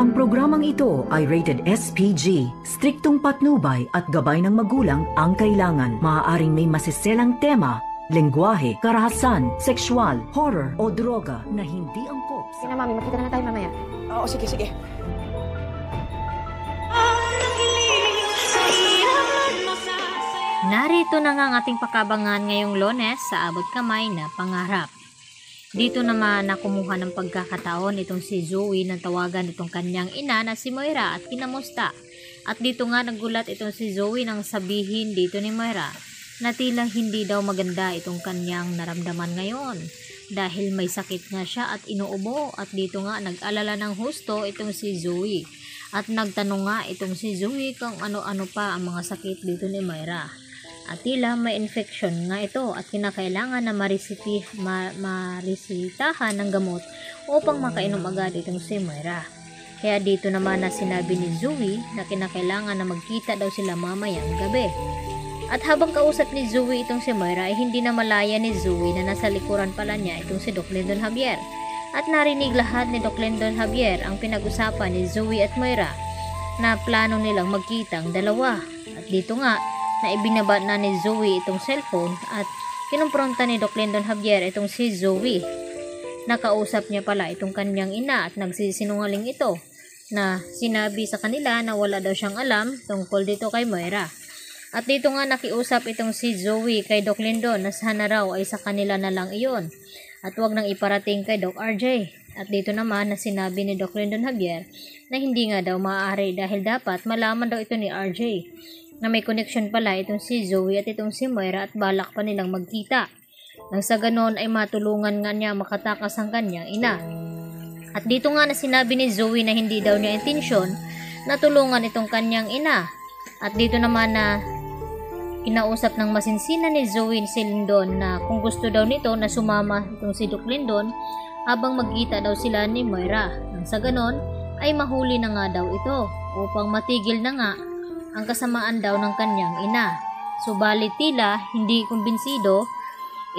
Ang programang ito ay rated SPG. Striktong patnubay at gabay ng magulang ang kailangan. Maaaring may masiselang tema, lengguwahe, karahasan, sexual, horror o droga na hindi angkop. Sige na, Mami. Makita na tayo mamaya. Oo, sige, sige. Narito na nga ang ating pakabangan ngayong Lunes sa Abot Kamay na Pangarap. Dito naman nakumuha ng pagkakataon itong si Zoe nang tawagan itong kanyang ina na si Moira at kinamusta. At dito nga nagulat itong si Zoe nang sabihin dito ni Moira na tila hindi daw maganda itong kanyang naramdaman ngayon. Dahil may sakit nga siya at inuubo at dito nga nag-alala ng husto itong si Zoe. At nagtanong nga itong si Zoe kung ano-ano pa ang mga sakit dito ni Moira. At tila may infection nga ito at kinakailangan na marisitahan ng gamot upang makainom agad itong si Moira. Kaya dito naman na sinabi ni Zoe na kinakailangan na magkita daw sila mamayang gabi. At habang kausap ni Zoe itong si Moira ay hindi na malaya ni Zoe na nasa likuran pala niya itong si Doc Lyndon Javier. At narinig lahat ni Doc Lyndon Javier ang pinag-usapan ni Zoe at Moira na plano nilang magkita ang dalawa. At dito nga na ibinaba na ni Zoe itong cellphone at kinumpronta ni Doc Lyndon Javier itong si Zoe. Nakausap niya pala itong kanyang ina at nagsisinungaling ito na sinabi sa kanila na wala daw siyang alam tungkol dito kay Moira. At dito nga nakiusap itong si Zoe kay Doc Lyndon na sana raw ay sa kanila na lang iyon at wag nang iparating kay Doc RJ. At dito naman na sinabi ni Doc Lyndon Javier na hindi nga daw maaari dahil dapat malaman daw ito ni RJ na may connection pala itong si Zoe at itong si Moira at balak pa nilang magkita. Nang sa ganon ay matulungan nga niya makatakas ang kanyang ina. At dito nga na sinabi ni Zoe na hindi daw niya intensyon na tulungan itong kanyang ina. At dito naman na kinausap ng masinsina ni Zoe si Lyndon na kung gusto daw nito na sumama itong si Doc Lyndon habang magkita daw sila ni Moira. Nang sa ganon ay mahuli na nga daw ito upang matigil na nga ang kasamaan daw ng kanyang ina. Subalit tila hindi kumbinsido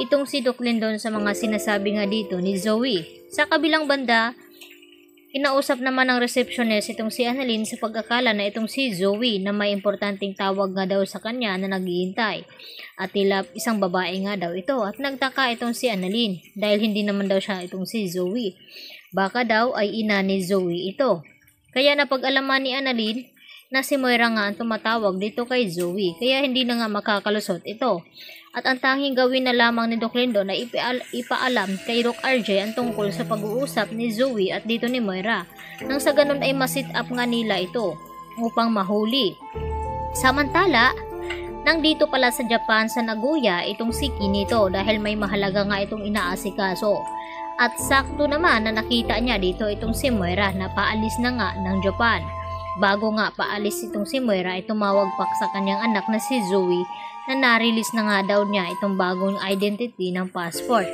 itong si Doc Lyndon sa mga sinasabi nga dito ni Zoe. Sa kabilang banda, kinausap naman ng receptionist itong si Annalyn sa pag-akala na itong si Zoe na may importanteng tawag nga daw sa kanya na naghihintay. At tila isang babae nga daw ito at nagtaka itong si Annalyn dahil hindi naman daw siya itong si Zoe. Baka daw ay ina ni Zoe ito. Kaya napag-alaman ni Annalyn na si Moira nga ang tumatawag dito kay Zoe, kaya hindi na nga makakalusot ito. At ang tanging gawin na lamang ni Doc Lyndon na ipaalam kay Doc RJ ang tungkol sa pag-uusap ni Zoe at dito ni Moira. Nang sa ganun ay masit up nga nila ito upang mahuli. Samantala, nang dito pala sa Japan sa Nagoya itong si Kinito dahil may mahalaga nga itong inaasikaso. At sakto naman na nakita niya dito itong si Moira na paalis na nga ng Japan. Bago nga paalis itong si Moira ay tumawag pa sa kanyang anak na si Zoe na na-release na nga daw niya itong bagong identity ng passport.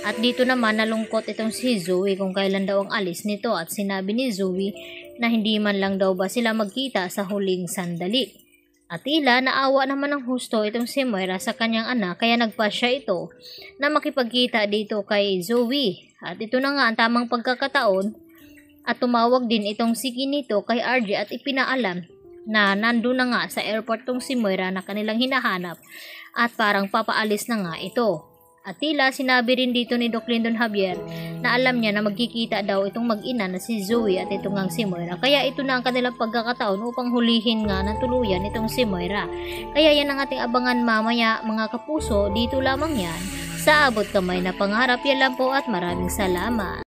At dito naman nalungkot itong si Zoe kung kailan daw ang alis nito at sinabi ni Zoe na hindi man lang daw ba sila magkita sa huling sandali. At tila naawa naman ng husto itong si Moira sa kanyang anak kaya nagpasya ito na makipagkita dito kay Zoe. At ito na nga ang tamang pagkakataon at tumawag din itong si Kinito kay RJ at ipinaalam na nandun na nga sa airport tong si Moira na kanilang hinahanap at parang papaalis na nga ito. At tila sinabi rin dito ni Doc Lyndon Javier na alam niya na magkikita daw itong mag-ina na si Zoe at ito ngang si Moira. Kaya ito na ang kanilang pagkakataon upang hulihin nga ng tuluyan itong si Moira. Kaya yan ang ating abangan mamaya mga kapuso, dito lamang yan sa Abot Kamay na Pangarap. Yan lang po at maraming salamat.